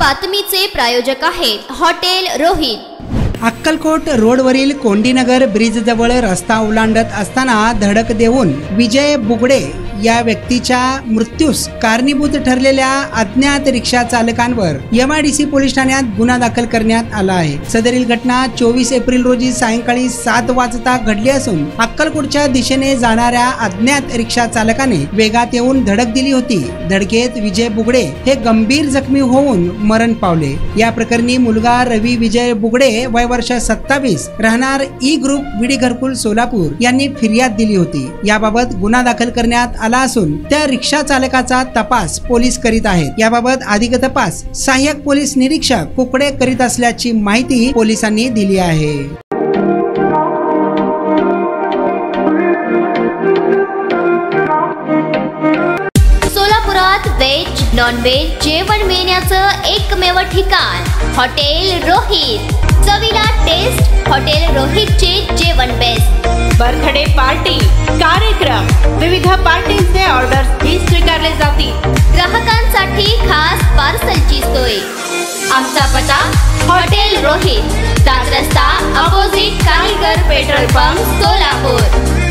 बातमीचे प्रायोजक आहेत हॉटेल रोहित। अक्कलकोट रोडवरील कोंडीनगर ब्रिज जवळ रस्ता ओलांडत असताना धडक देऊन विजय बुगडे या व्यक्तीच्या मृत्यूस कारणीभूत ठरलेल्या अज्ञात रिक्षा चालकांवर MIDC पोलीस ठाण्यात गुन्हा दाखल करण्यात आला आहे। सदरील घटना 24 एप्रिल रोजी सायंकाळी 7 वाजता घडली असून अक्कलकोटच्या दिशेने जाणाऱ्या अज्ञात रिक्षा चालकाने वेगात येऊन धडक दिली होती। धडकेत विजय बुगडे हे गंभीर जखमी होऊन मरण पावले। या प्रकरणी मुलगा रवी विजय बुगडे वय वर्ष 27 राहणार ई ग्रुप विडी घरकुल सोलापूर यांनी फिर्याद दिली होती। याबाबत गुन्हा दाखल करण्यात आला असून त्या रिक्षा चालकाचा तपास पोलीस करीत आहेत। याबाबत अधिक तपास सहाय्यक पोलीस निरीक्षक कुकडे करीत असल्याची माहिती पोलिसांनी दिली आहे। सोलापुरात व्हेज नॉन व्हेज जेवण मिळण्याचं एकमेव ठिकाण हॉटेल रोहित। चवीला टेस्ट हॉटेल रोहितचे जेवण बेस्ट। बर्थडे पार्टी कार्यक्रम विविध पार्टींचे ऑर्डर्स ही स्वीकारले जातील। ग्राहकांसाठी खास पार्सलची सोय। आमचा पत्ता हॉटेल रोहित, 7 रस्ता अपोजिट कारीगर पेट्रोल पंप सोलापूर।